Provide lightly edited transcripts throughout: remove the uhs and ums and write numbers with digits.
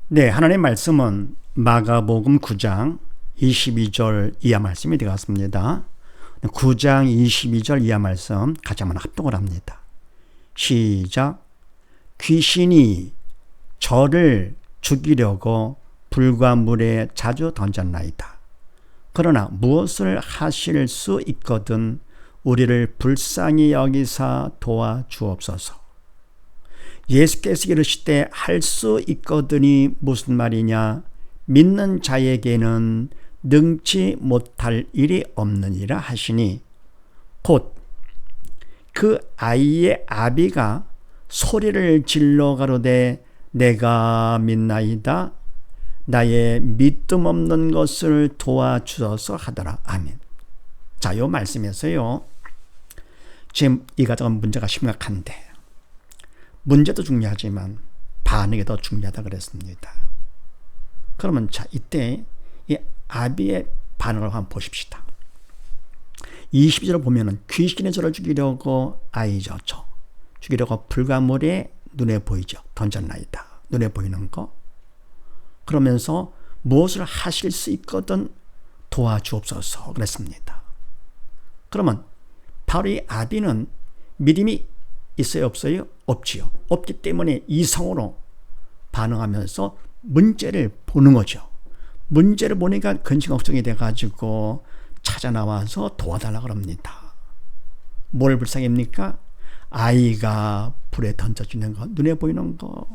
네, 하나님의 말씀은 마가복음 9장 22절 이하 말씀이 되었습니다. 9장 22절 이하 말씀 같이 한번 합독을 합니다. 시작. 귀신이 저를 죽이려고 불과 물에 자주 던졌나이다. 그러나 무엇을 하실 수 있거든 우리를 불쌍히 여기사 도와주옵소서. 예수께서 이르시되 할 수 있거든이 무슨 말이냐? 믿는 자에게는 능치 못할 일이 없느니라 하시니, 곧 그 아이의 아비가 소리를 질러 가로되 내가 믿나이다. 나의 믿음 없는 것을 도와주소서 하더라. 아멘. 자, 이 말씀에서요, 지금 이 가정은 문제가 심각한데 문제도 중요하지만 반응이 더 중요하다 그랬습니다. 그러면 자, 이때 이 아비의 반응을 한번 보십시다. 22절을 보면은 귀신이 저를 죽이려고 아이죠. 죽이려고 불가물에 눈에 보이죠. 던졌나이다. 눈에 보이는 거. 그러면서 무엇을 하실 수 있거든 도와주옵소서 그랬습니다. 그러면 바로 이 아비는 믿음이 있어요, 없어요? 없지요. 없기 때문에 이성으로 반응하면서 문제를 보는 거죠. 문제를 보니까 근심 걱정이 돼가지고 찾아 나와서 도와달라고 합니다. 뭘 불쌍합니까? 아이가 불에 던져지는 거, 눈에 보이는 거.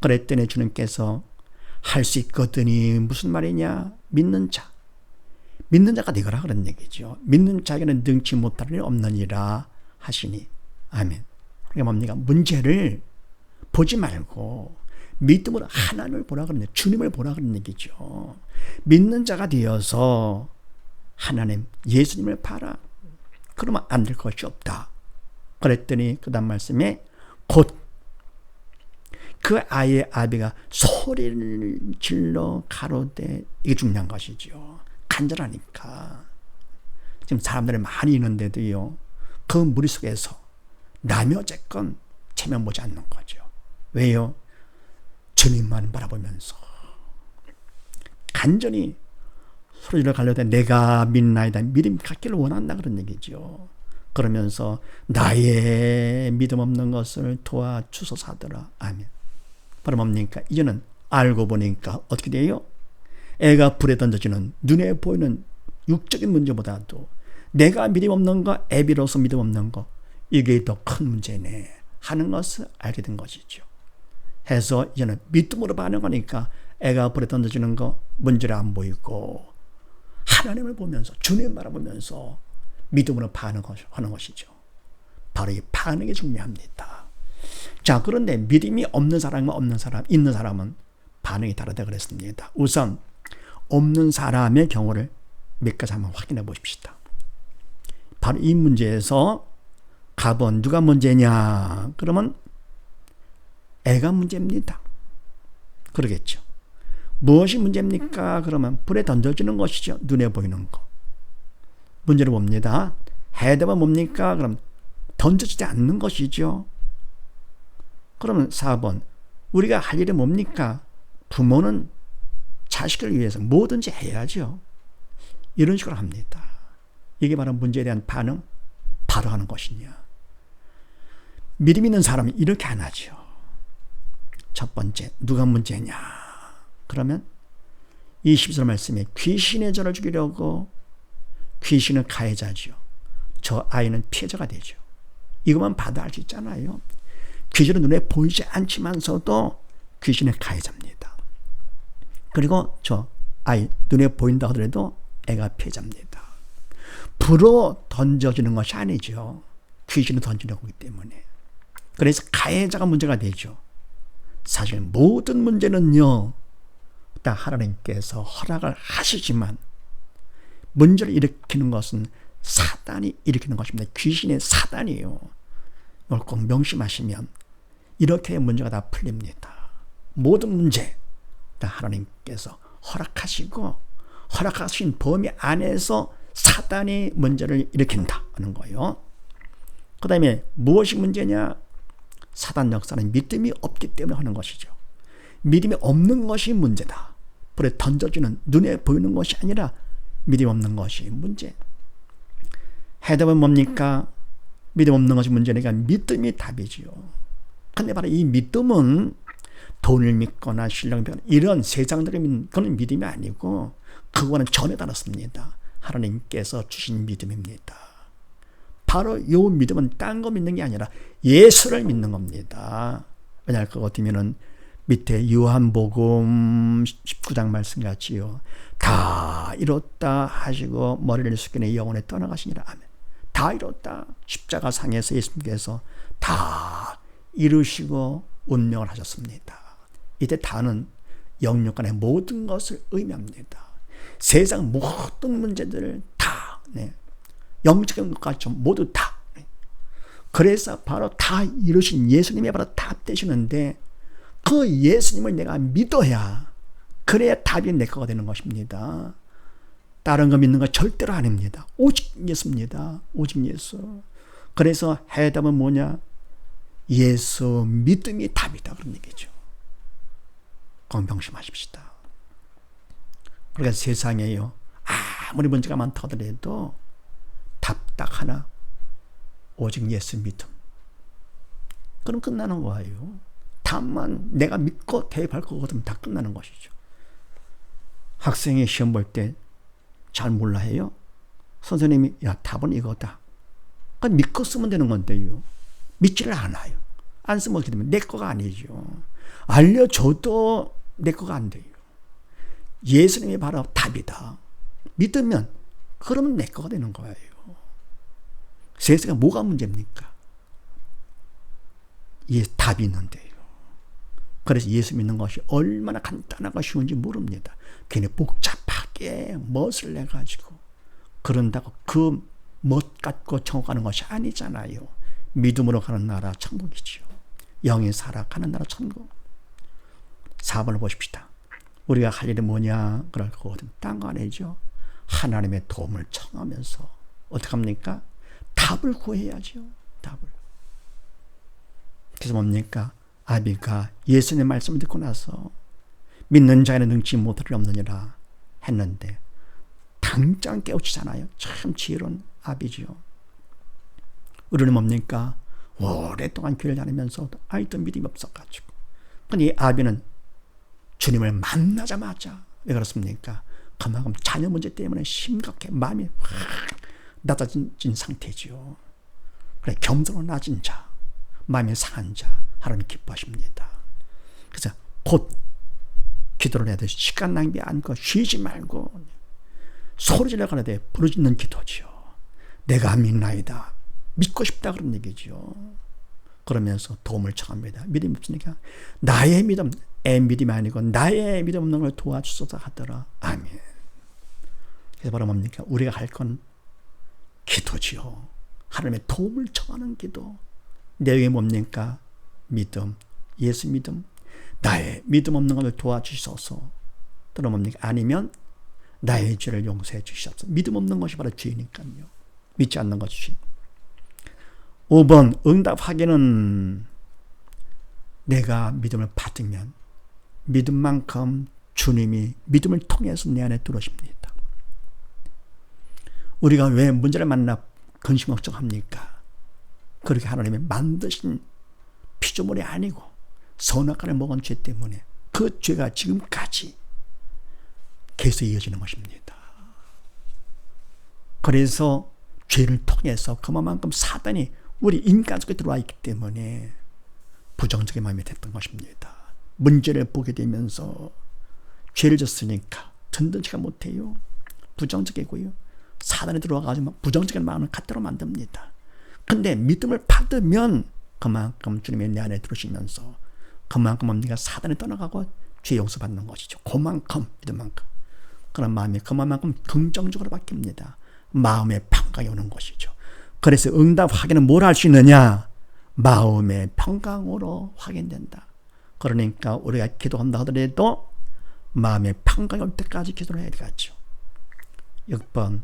그랬더니 주님께서 할 수 있거든이 무슨 말이냐? 믿는 자. 믿는 자가 되거라 그런 얘기죠. 믿는 자에게는 능치 못할 일 없느니라 하시니. 아멘. 그러니까 뭡니까? 문제를 보지 말고 믿음으로 하나님을 보라 그러는, 주님을 보라 그런 얘기죠. 믿는 자가 되어서 하나님, 예수님을 봐라. 그러면 안 될 것이 없다. 그랬더니 그 다음 말씀에 곧 그 아이의 아비가 소리를 질러 가로되, 이게 중요한 것이죠. 간절하니까. 지금 사람들이 많이 있는데도요, 그 머릿속에서 남이 어쨌건 체면 보지 않는 거죠. 왜요? 주님만 바라보면서 간절히 소리를 가려대 내가 믿나이다. 믿음이 갖기를 원한다 그런 얘기죠. 그러면서 나의 믿음 없는 것을 도와주소서 하더라. 아멘. 바로 뭡니까? 이제는 알고 보니까 어떻게 돼요? 애가 불에 던져지는 눈에 보이는 육적인 문제보다도 내가 믿음 없는 거, 애비로서 믿음 없는 거, 이게 더 큰 문제네 하는 것을 알게 된 것이죠. 해서 이제는 믿음으로 반응하니까 애가 불에 던져지는 거 문제를 안 보이고 하나님을 보면서, 주님 바라보면서 믿음으로 반응하는 것이죠. 바로 이 반응이 중요합니다. 자, 그런데 믿음이 없는 사람과 있는 사람은 반응이 다르다 그랬습니다. 우선 없는 사람의 경우를 몇 가지 한번 확인해 보십시다. 바로 이 문제에서 갑은 누가 문제냐? 그러면 애가 문제입니다. 그러겠죠. 무엇이 문제입니까? 그러면 불에 던져지는 것이죠. 눈에 보이는 거. 문제를 봅니다. 해답은 뭡니까? 그럼 던져지지 않는 것이죠. 그러면 4번. 우리가 할 일이 뭡니까? 부모는 자식을 위해서 뭐든지 해야죠. 이런 식으로 합니다. 이게 바로 문제에 대한 반응, 바로 하는 것이냐. 믿음 있는 사람이 이렇게 안 하죠. 첫 번째, 누가 문제냐? 그러면 22절 말씀에 귀신의 저를 죽이려고, 귀신은 가해자죠. 저 아이는 피해자가 되죠. 이것만 봐도 알 수 있잖아요. 귀신은 눈에 보이지 않지만서도 귀신의 가해자입니다. 그리고 저 아이 눈에 보인다 하더라도 애가 피해자입니다. 불로 던져지는 것이 아니죠. 귀신을 던지는 거기 때문에. 그래서 가해자가 문제가 되죠. 사실 모든 문제는요, 다 하나님께서 허락을 하시지만 문제를 일으키는 것은 사단이 일으키는 것입니다. 귀신의 사단이에요. 이걸 꼭 명심하시면 이렇게 문제가 다 풀립니다. 모든 문제 다 하나님께서 허락하시고 허락하신 범위 안에서 사단이 문제를 일으킨다 하는 거예요. 그 다음에 무엇이 문제냐? 사단 역사는 믿음이 없기 때문에 하는 것이죠. 믿음이 없는 것이 문제다. 불에 던져지는 눈에 보이는 것이 아니라 믿음 없는 것이 문제. 해답은 뭡니까? 믿음 없는 것이 문제니까 믿음이 답이지요. 근데 바로 이 믿음은 돈을 믿거나 신령을 믿거나 이런 세상적인 믿는 그런 믿음이 아니고 그거는 전에 달았습니다. 하나님께서 주신 믿음입니다. 바로 이 믿음은 딴 거 믿는 게 아니라 예수를 믿는 겁니다. 왜냐하면 그거 같으면은 밑에 요한복음 19장 말씀 같이요. 다 이뤘다 하시고 머리를 숙이니 영원에 떠나가시니라. 아멘. 다 이뤘다. 십자가 상에서 예수님께서 다 이루시고 운명을 하셨습니다. 이때 다는 영육간의 모든 것을 의미합니다. 세상 모든 문제들을 다, 영적인 것까지 모두 다. 그래서 바로 다 이루신 예수님이 바로 답 되시는데 그 예수님을 내가 믿어야 그래야 답이 내 거가 되는 것입니다. 다른 거 믿는 거 절대로 아닙니다. 오직 예수입니다. 오직 예수. 그래서 해답은 뭐냐? 예수 믿음이 답이다. 그런 얘기죠. 명심하십시다. 그러니까 세상에요. 아무리 문제가 많다 하더라도 답 딱 하나. 오직 예수 믿음. 그럼 끝나는 거예요. 답만 내가 믿고 대입할 거거든 다 끝나는 것이죠. 학생이 시험 볼 때 잘 몰라 해요. 선생님이 야 답은 이거다. 그러니까 믿고 쓰면 되는 건데요. 믿지를 않아요. 안 쓰면 어떻게 되면 내 거가 아니죠. 알려줘도 내 거가 안 돼요. 예수님이 바로 답이다. 믿으면 그러면 내 거가 되는 거예요. 세상에 뭐가 문제입니까? 답이 있는데요. 그래서 예수 믿는 것이 얼마나 간단하고 쉬운지 모릅니다. 괜히 복잡하게 멋을 내가지고 그런다고 그 멋 갖고 천국 가는 것이 아니잖아요. 믿음으로 가는 나라 천국이지요. 영이 살아가는 나라 천국. 4번을 보십시다. 우리가 할 일이 뭐냐? 그럴 거거든. 딴 거 아니죠. 하나님의 도움을 청하면서 어떻게 합니까? 답을 구해야죠. 답을. 그래서 뭡니까? 아비가 예수님의 말씀을 듣고 나서 믿는 자에는 능치 못할 일 없느니라 했는데 당장 깨우치잖아요. 참 지혜로운 아비지요. 우리는 뭡니까? 오랫동안 교회를 다니면서도 아직도 믿음이 없어가지고. 근데 이 아비는 주님을 만나자마자 왜 그렇습니까? 그만큼 자녀 문제 때문에 심각해 마음이 확 낮아진 상태지요. 그래 겸손으로 낮은 자, 마음이 상한 자 하나님 기뻐하십니다. 그래서 곧 기도를 해야 돼. 시간 낭비 않고 쉬지 말고 소리질러 가야 돼. 부르짖는 기도지요. 내가 믿나이다. 믿고 싶다 그런 얘기죠. 그러면서 도움을 청합니다. 믿음이 없으니까 나의 믿음, 믿음이 아니고 나의 믿음 없는 걸 도와주소서 하더라. 아멘. 그래서 바로 뭡니까? 우리가 할 건 기도지요. 하나님의 도움을 청하는 기도. 내용이 뭡니까? 믿음, 예수 믿음. 나의 믿음 없는 것을 도와주셔서 또는 뭡니까? 아니면 나의 죄를 용서해 주셔서. 믿음 없는 것이 바로 죄니까요. 믿지 않는 것이 죄. 5번 응답하기는 내가 믿음을 받으면 믿음만큼 주님이 믿음을 통해서 내 안에 들어오십니다. 우리가 왜 문제를 만나 근심 걱정합니까? 그렇게 하나님이 만드신 피조물이 아니고 선악과를 먹은 죄 때문에 그 죄가 지금까지 계속 이어지는 것입니다. 그래서 죄를 통해서 그만큼 사단이 우리 인간 속에 들어와 있기 때문에 부정적인 마음이 됐던 것입니다. 문제를 보게 되면서 죄를 졌으니까 든든치가 못해요. 부정적이고요. 사단이 들어와가지고 부정적인 마음을 갖도록 만듭니다. 근데 믿음을 받으면 그만큼 주님의 내 안에 들어오시면서 그만큼 뭡니까? 사단이 떠나가고 죄 용서받는 것이죠. 그만큼 믿음만큼. 그런 마음이 그만큼 긍정적으로 바뀝니다. 마음의 평강이 오는 것이죠. 그래서 응답하기는 뭘 할 수 있느냐? 마음의 평강으로 확인된다. 그러니까 우리가 기도한다 하더라도 마음의 평강이 올 때까지 기도를 해야 되겠죠. 6번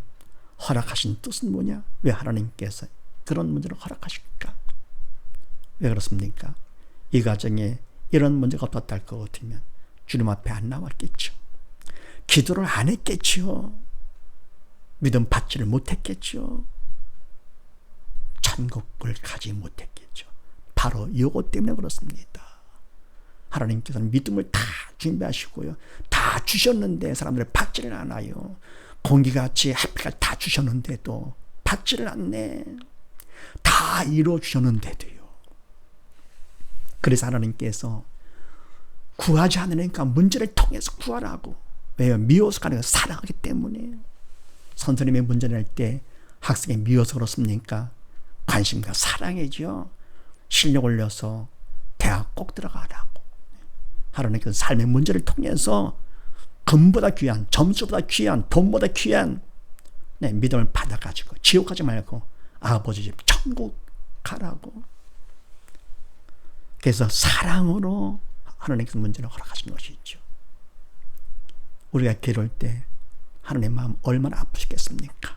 허락하신 뜻은 뭐냐? 왜 하나님께서 그런 문제를 허락하실까? 왜 그렇습니까? 이 가정에 이런 문제가 없었다 할 것 같으면 주님 앞에 안 나왔겠죠. 기도를 안 했겠죠. 믿음 받지를 못했겠죠. 천국을 가지 못했겠죠. 바로 이것 때문에 그렇습니다. 하나님께서는 믿음을 다 준비하시고요. 다 주셨는데 사람들을 받지를 않아요. 공기같이 햇빛을 다 주셨는데도 받지를 않네. 다 이루어 주셨는데도요. 그래서 하나님께서 구하지 않으니까 문제를 통해서 구하라고. 왜요? 미워서 가는 거 사랑하기 때문에. 선생님이 문제 낼 때 학생이 미워서 그렇습니까? 관심과 사랑이죠. 실력 올려서 대학 꼭 들어가라고. 하나님께서 삶의 문제를 통해서 금보다 귀한, 점수보다 귀한, 돈보다 귀한 믿음을 받아가지고 지옥 가지 말고 아버지 집 천국 가라고. 그래서 사랑으로 하나님께서 문제를 허락하신 것이죠. 우리가 기도할 때 하나님 마음 얼마나 아프시겠습니까?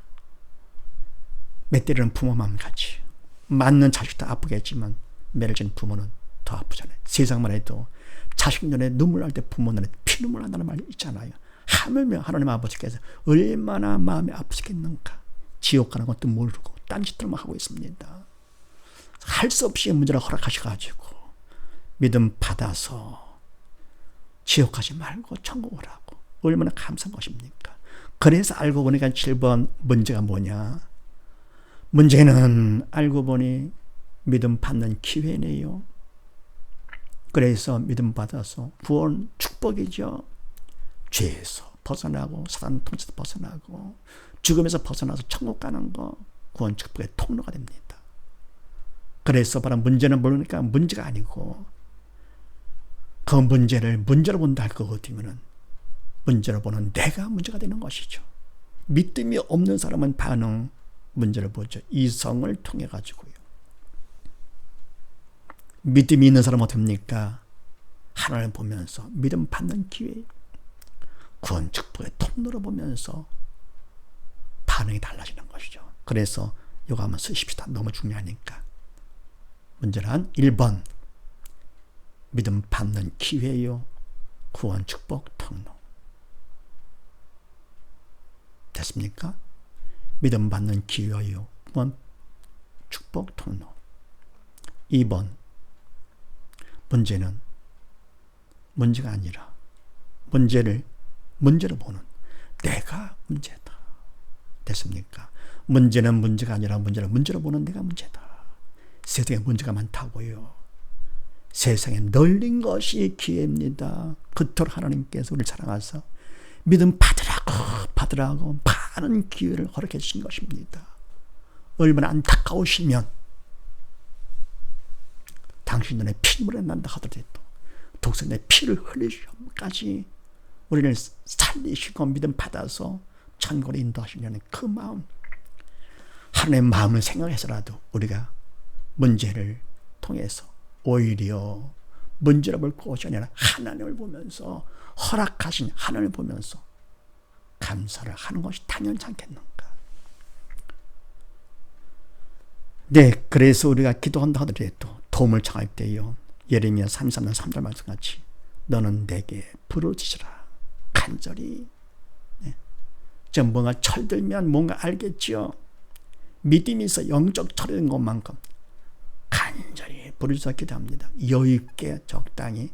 매 때리는 부모 마음같이. 맞는 자식도 아프겠지만 매를 지는 부모는 더 아프잖아요. 세상만 해도 자식 눈에 눈물 날 때 부모 눈에 피눈물 난다는 말 있잖아요. 하물며 하나님 아버지께서 얼마나 마음이 아프시겠는가. 지옥 가는 것도 모르고 딴짓들만 하고 있습니다. 할 수 없이 문제를 허락하셔가지고 믿음 받아서 지옥 가지 말고 천국을 하고 얼마나 감사한 것입니까? 그래서 알고 보니까 7번 문제가 뭐냐. 문제는 알고 보니 믿음 받는 기회네요. 그래서 믿음 받아서 구원 축복이죠. 죄에서 벗어나고 사단 통치에서 벗어나고 죽음에서 벗어나서 천국 가는 거 구원 축복의 통로가 됩니다. 그래서 바로 문제는 모르니까 문제가 아니고 그 문제를 문제로 본다 할 것 같으면 문제로 보는 내가 문제가 되는 것이죠. 믿음이 없는 사람은 반응 문제를 보죠. 이성을 통해 가지고요. 믿음이 있는 사람은 어떻습니까? 하나님을 보면서 믿음 받는 기회, 구원 축복의 통로로 보면서 반응이 달라지는 것이죠. 그래서 이거 한번 쓰십시다. 너무 중요하니까. 문제는 1번 믿음 받는 기회요. 구원 축복 통로. 됐습니까? 믿음 받는 기회요. 구원 축복 통로. 2번 문제는 문제가 아니라 문제로 보는 내가 문제다. 됐습니까? 문제는 문제가 아니라 문제로 보는 내가 문제다. 세상에 문제가 많다고요. 세상에 널린 것이 기회입니다. 그토록 하나님께서 우리를 사랑하셔서 믿음 받으라고 많은 기회를 허락해 주신 것입니다. 얼마나 안타까우시면 당신 눈에 피눈물이 난다 하더라도 독생자의 피를 흘리시면까지 우리를 살리시고 믿음 받아서 천국으로 인도하시려는 그 마음, 하나님의 마음을 생각해서라도 우리가 문제를 통해서 오히려 문제를 볼 것이 아니라 하나님을 보면서 허락하신 하나님을 보면서 감사를 하는 것이 당연치 않겠는가. 네, 그래서 우리가 기도한다 하더라도 도움을 청할 때요. 예레미야 33년 3절 말씀같이 너는 내게 부르짖으라. 간절히. 네. 좀 뭔가 철들면 뭔가 알겠죠. 믿음이 있어 영적 철인 것만큼 간절히 부르짖어 기도합니다. 여유 있게 적당히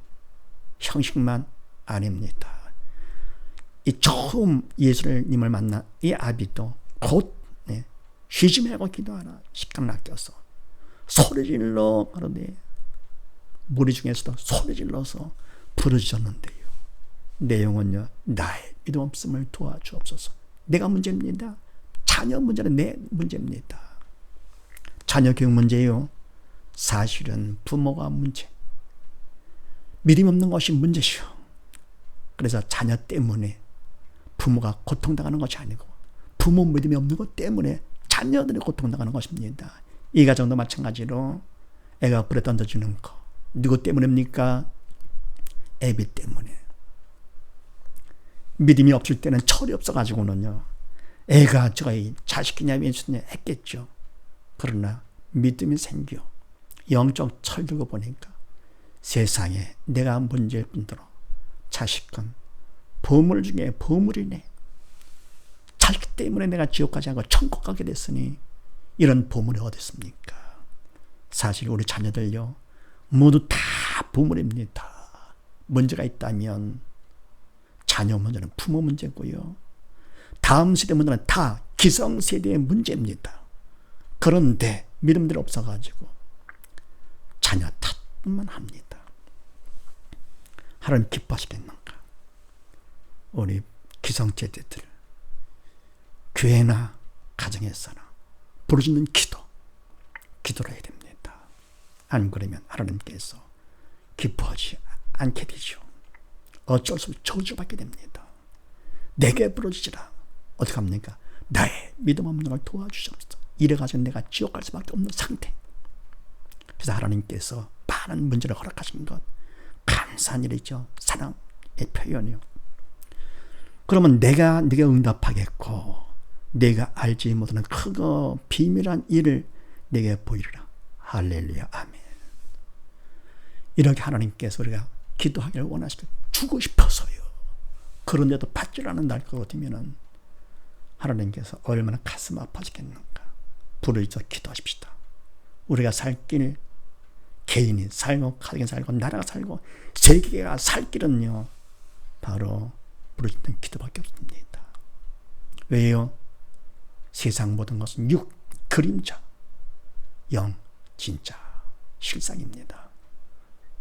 형식만 아닙니다. 이 처음 예수님을 만난 이 아비도 곧 쉬지 말고 기도하라. 식감을 아껴서 소리질러 그러네. 무리 중에서도 소리질러서 부르짖었는데요. 내용은요. 나의 믿음 없음을 도와주옵소서. 내가 문제입니다. 자녀 문제는 내 문제입니다. 자녀 교육 문제요. 사실은 부모가 문제. 믿음 없는 것이 문제시오. 그래서 자녀 때문에 부모가 고통당하는 것이 아니고 부모 믿음이 없는 것 때문에 자녀들이 고통당하는 것입니다. 이 가정도 마찬가지로 애가 불에 던져주는 거. 누구 때문입니까? 애비 때문에. 믿음이 없을 때는 철이 없어가지고는요. 애가 저희 자식이냐 왼수냐 했겠죠. 그러나 믿음이 생겨 영적 철 들고 보니까 세상에 내가 문제일 뿐더러 자식은 보물 중에 보물이네. 자식 때문에 내가 지옥 가지 않고 천국 가게 됐으니 이런 보물이 어디 있습니까? 사실 우리 자녀들요, 모두 다 보물입니다. 문제가 있다면 자녀 문제는 부모 문제고요, 다음 세대 문제는 다 기성세대의 문제입니다. 그런데 믿음들이 없어가지고 자녀 탓만 합니다. 하나님 기뻐하시겠는가? 우리 기성세대들 교회나 가정에서나 부르짖는 기도를 해야 됩니다. 안 그러면 하나님께서 기뻐하지 않게 되죠. 어쩔 수 없이 저주받게 됩니다. 내게 부르짖으라. 어떻게 합니까? 나의 믿음 없는 걸 도와주시옵소서. 이래가지고 내가 지옥 갈 수밖에 없는 상태. 그래서 하나님께서 많은 문제를 허락하신 것 감사한 일이죠. 사랑의 표현이요. 그러면 내가 네게 응답하겠고 내가 알지 못하는 크고 비밀한 일을 내게 보이리라. 할렐루야. 아멘. 이렇게 하나님께서 우리가 기도하기를 원하시고 주고 싶어서요. 그런데도 받지를 않은 날 것 같으면 하나님께서 얼마나 가슴 아파지겠는가. 부르짖어 기도하십시다. 우리가 살 길, 개인이 살고 가정이 살고 나라가 살고 세계가 살 길은요, 바로 부르짖는 기도밖에 없습니다. 왜요? 세상 모든 것은 육, 그림자, 영, 진짜, 실상입니다.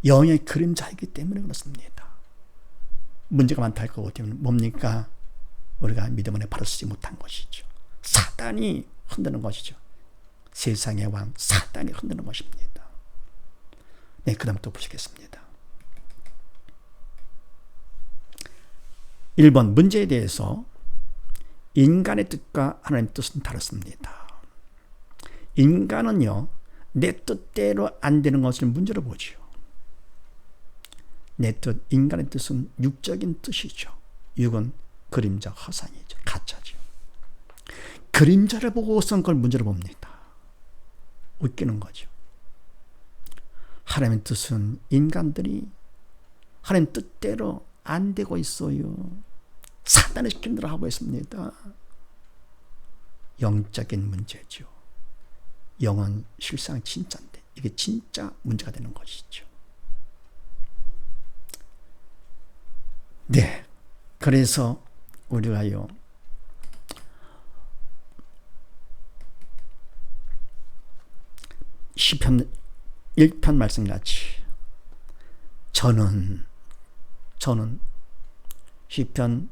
영의 그림자이기 때문에 그렇습니다. 문제가 많다 할 것 같으면 뭡니까? 우리가 믿음 안에 바로 쓰지 못한 것이죠. 사단이 흔드는 것이죠. 세상의 왕 사단이 흔드는 것입니다. 네, 그 다음 또 보시겠습니다. 1번 문제에 대해서 인간의 뜻과 하나님의 뜻은 다릅니다. 인간은요, 내 뜻대로 안 되는 것을 문제로 보죠. 내 뜻, 인간의 뜻은 육적인 뜻이죠. 육은 그림자, 허상이죠. 가짜죠. 그림자를 보고선 그걸 문제로 봅니다. 웃기는 거죠. 하나님의 뜻은 인간들이 하나님 뜻대로 안 되고 있어요. 사단이 시키는 대로 하고 있습니다. 영적인 문제죠. 영은 실상 진짜인데 이게 진짜 문제가 되는 것이죠. 네, 그래서 우리가요, 시편 1편 말씀같이 저는 시편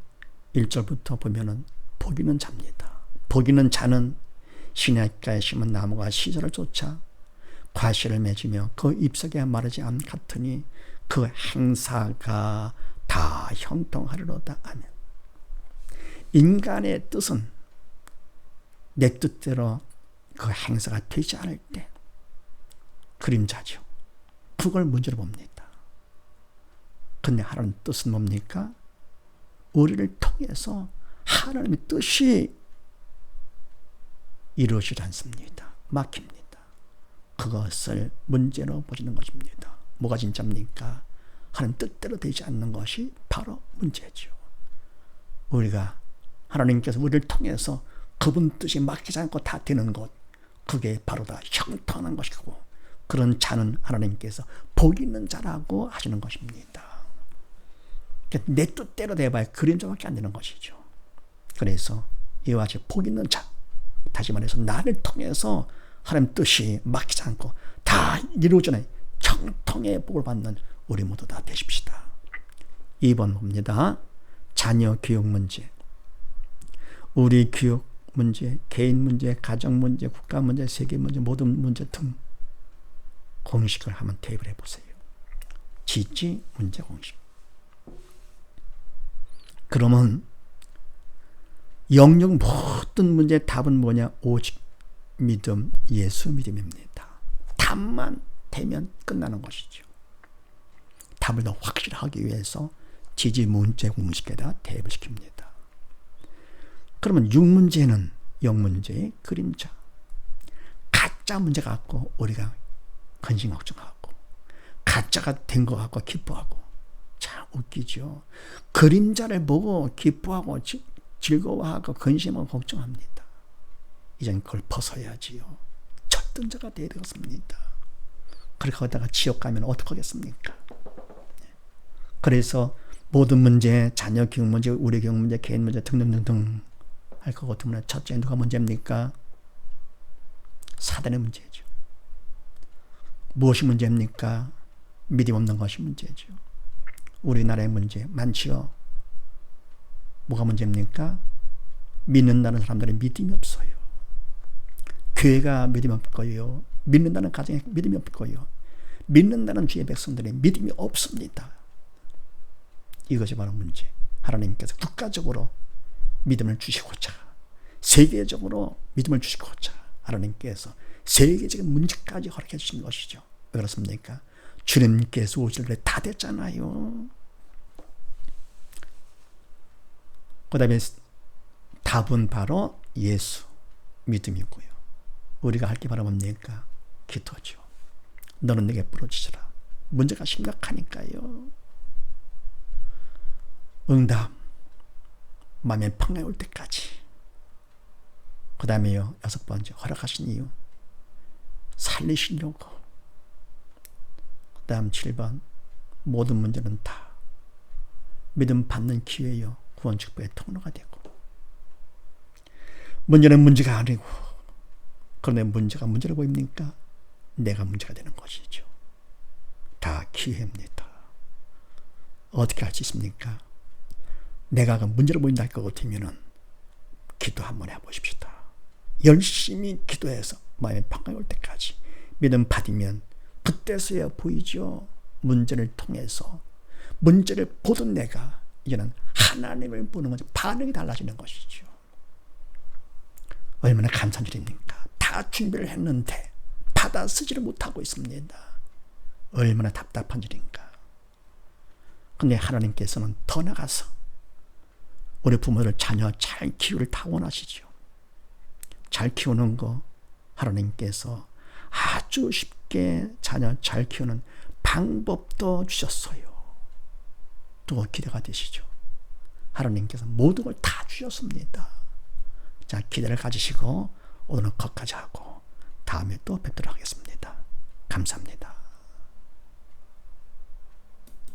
1절부터 보면은 복이는 자입니다. 복이는 자는 시냇가에 심은 나무가 시절을 쫓아 과실을 맺으며 그 잎사귀가 마르지 않 같으니 그 행사가 다 형통하리로다. 아멘. 인간의 뜻은 내 뜻대로 그 행사가 되지 않을 때 그림자죠. 그걸 문제로 봅니다. 근데 하나님 뜻은 뭡니까? 우리를 통해서 하나님의 뜻이 이루어지지 않습니다. 막힙니다. 그것을 문제로 보시는 것입니다. 뭐가 진짜입니까? 하나님 뜻대로 되지 않는 것이 바로 문제죠. 우리가 하나님께서 우리를 통해서 그분 뜻이 막히지 않고 다 되는 것, 그게 바로 다 형통하는 것이고, 그런 자는 하나님께서 복 있는 자라고 하시는 것입니다. 내 뜻대로 돼봐야 그림자밖에 안 되는 것이죠. 그래서 이와 같이 복 있는 자, 다시 말해서 나를 통해서 하나님 뜻이 막히지 않고 다 이루어지는 형통의 복을 받는 우리 모두 다 되십시다. 2번 봅니다. 자녀 교육 문제. 우리 교육 문제, 개인 문제, 가정 문제, 국가 문제, 세계 문제, 모든 문제 등 공식을 한번 대입을 해보세요. 지지 문제 공식. 그러면 영역 모든 문제의 답은 뭐냐? 오직 믿음, 예수 믿음입니다. 답만 되면 끝나는 것이죠. 답을 더 확실하기 위해서 지지 문제 공식에다 대입을 시킵니다. 그러면 6문제는 영문제의 그림자. 가짜 문제 갖고 우리가 근심 걱정하고, 가짜가 된 것 같고 기뻐하고. 참 웃기죠. 그림자를 보고 기뻐하고 즐거워하고 근심하고 걱정합니다. 이젠 그걸 벗어야지요. 절등자가 되어야 되겠습니다. 그렇게 하다가 지옥 가면 어떡하겠습니까? 그래서 모든 문제, 자녀 교육 문제, 우리 교육 문제, 개인 문제 등등등등 할 것 같으면 첫째 누가 문제입니까? 사단의 문제죠. 무엇이 문제입니까? 믿음 없는 것이 문제죠. 우리나라의 문제 많지요. 뭐가 문제입니까? 믿는다는 사람들이 믿음이 없어요. 교회가 믿음이 없고요. 믿는다는 가정에 믿음이 없고요. 믿는다는 주의 백성들이 믿음이 없습니다. 이것이 바로 문제. 하나님께서 국가적으로 믿음을 주시고자, 세계적으로 믿음을 주시고자 하나님께서 세계적인 문제까지 허락해 주신 것이죠. 왜 그렇습니까? 주님께서 오실 때 다 됐잖아요. 그 다음에 답은 바로 예수, 믿음이고요. 우리가 할 게 바로 뭡니까? 기도죠. 너는 내게 부러지시라. 문제가 심각하니까요. 응답, 마음의 평안이 올 때까지. 그 다음에요, 6번째, 허락하신 이유, 살리시려고. 그 다음 7번, 모든 문제는 다 믿음 받는 기회요, 구원 축복의 통로가 되고. 문제는 문제가 아니고, 그런데 문제가 문제로 보입니까? 내가 문제가 되는 것이죠. 다 기회입니다. 어떻게 할 수 있습니까? 내가 그 문제로 보인다 할 것 같으면은 기도 한번 해보십시다. 열심히 기도해서 마음의 평강이 올 때까지 믿음 받으면 그때서야 보이죠. 문제를 통해서 문제를 보던 내가 이제는 하나님을 보는 것이 반응이 달라지는 것이죠. 얼마나 감사한 일입니까? 다 준비를 했는데 받아 쓰지를 못하고 있습니다. 얼마나 답답한 일인가. 근데 하나님께서는 더 나가서 우리 부모들 자녀 잘 키우를 다 원하시죠. 잘 키우는 거 하나님께서 아주 쉽게 자녀 잘 키우는 방법도 주셨어요. 또 기대가 되시죠. 하나님께서 모든 걸 다 주셨습니다. 자, 기대를 가지시고 오늘은 거기까지 하고 다음에 또 뵙도록 하겠습니다. 감사합니다.